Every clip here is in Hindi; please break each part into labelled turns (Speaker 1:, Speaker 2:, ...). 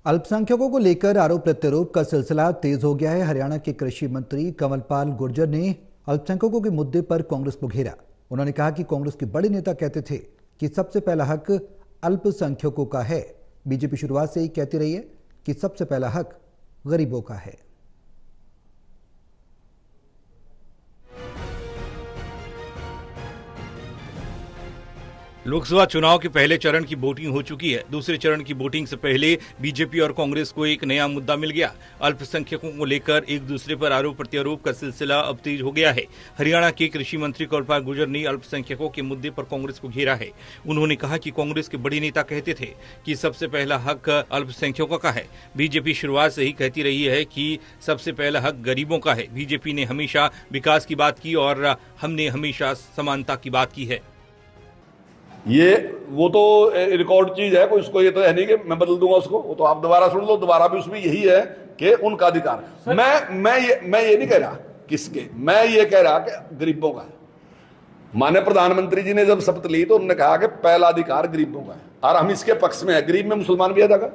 Speaker 1: अल्पसंख्यकों को लेकर आरोप प्रत्यारोप का सिलसिला तेज हो गया है। हरियाणा के कृषि मंत्री कंवरपाल गुर्जर ने अल्पसंख्यकों के मुद्दे पर कांग्रेस को घेरा। उन्होंने कहा कि कांग्रेस के बड़े नेता कहते थे कि सबसे पहला हक अल्पसंख्यकों का है। बीजेपी शुरुआत से ही कहती रही है कि सबसे पहला हक गरीबों का है।
Speaker 2: लोकसभा चुनाव के पहले चरण की वोटिंग हो चुकी है। दूसरे चरण की वोटिंग से पहले बीजेपी और कांग्रेस को एक नया मुद्दा मिल गया। अल्पसंख्यकों को लेकर एक दूसरे पर आरोप प्रत्यारोप का सिलसिला अब तेज हो गया है। हरियाणा के कृषि मंत्री कंवरपाल गुर्जर ने अल्पसंख्यकों के मुद्दे पर कांग्रेस को घेरा है। उन्होंने कहा कि कांग्रेस के बड़े नेता कहते थे कि सबसे पहला हक अल्पसंख्यकों का है। बीजेपी शुरुआत से ही कहती रही है कि सबसे पहला हक गरीबों का है। बीजेपी ने हमेशा विकास की बात की और हमने हमेशा समानता की बात की है।
Speaker 3: ये वो तो रिकॉर्ड चीज है, कोई उसको ये तो है नहीं कि मैं बदल दूंगा उसको। वो तो आप दोबारा सुन लो, दोबारा भी उसमें यही है कि उनका अधिकार। मैं ये नहीं कह रहा किसके, मैं ये कह रहा कि गरीबों का है। माननीय प्रधानमंत्री जी ने जब शपथ ली तो उन्होंने कहा कि पहला अधिकार गरीबों का है, और हम इसके पक्ष में है। गरीब में मुसलमान भी आ जाएगा,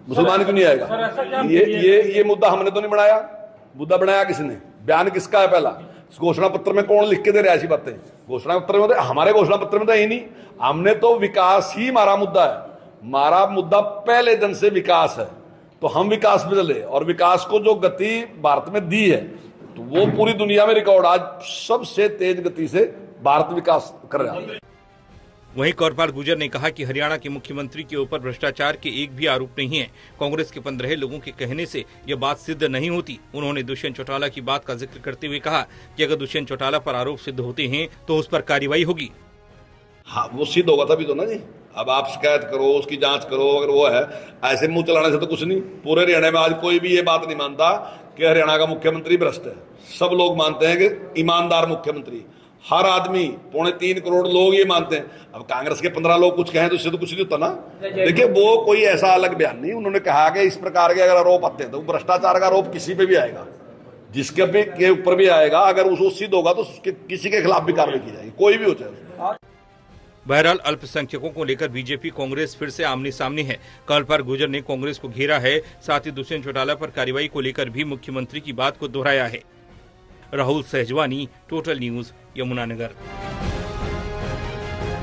Speaker 3: मुसलमान क्यों नहीं आएगा? ये मुद्दा हमने तो नहीं बनाया, मुद्दा बनाया किसने? बयान किसका है? पहला घोषणा पत्र में कौन लिख के दे रहा है ऐसी बातें? घोषणा पत्र में, हमारे घोषणा पत्र में तो है नहीं। हमने तो विकास ही हमारा मुद्दा है। हमारा मुद्दा पहले दिन से विकास है, तो हम विकास पे चले। और विकास को जो गति भारत में दी है तो वो पूरी दुनिया में रिकॉर्ड, आज सबसे तेज गति से भारत विकास कर रहा है।
Speaker 2: वहीं कंवरपाल गुर्जर ने कहा कि हरियाणा के मुख्यमंत्री के ऊपर भ्रष्टाचार के एक भी आरोप नहीं है। कांग्रेस के 15 लोगों के कहने से यह बात सिद्ध नहीं होती। उन्होंने दुष्यंत चौटाला की बात का जिक्र करते हुए कहा कि अगर दुष्यंत चौटाला पर आरोप सिद्ध होते हैं तो उस पर कार्रवाई होगी।
Speaker 3: हाँ, वो सिद्ध होगा तभी तो ना जी। अब आप शिकायत करो, उसकी जांच करो, अगर वो है, ऐसे मुंह चलाने से तो कुछ नहीं। पूरे हरियाणा में आज कोई भी ये बात नहीं मानता कि हरियाणा का मुख्यमंत्री भ्रष्ट है। सब लोग मानते हैं कि ईमानदार मुख्यमंत्री, हर आदमी, 3.25 करोड़ लोग ये मानते हैं। अब कांग्रेस के 15 लोग कुछ कहें तो इससे तो कुछ नहीं होता ना। देखिए, वो कोई ऐसा अलग बयान नहीं। उन्होंने कहा कि इस प्रकार के अगर आरोप आते हैं तो भ्रष्टाचार का आरोप किसी पे भी आएगा, जिसके भी के ऊपर भी आएगा, अगर उसको सिद्ध होगा तो किसी के खिलाफ भी कार्रवाई की जाएगी, कोई भी हो जाए।
Speaker 2: बहरहाल अल्पसंख्यकों को लेकर बीजेपी कांग्रेस फिर से आमने सामने है। कंवरपाल गुर्जर ने कांग्रेस को घेरा है, साथ ही दुष्यंत चौटाला पर कार्रवाई को लेकर भी मुख्यमंत्री की बात को दोहराया है। Rahul Sahajwani, total news, Yamunanagar.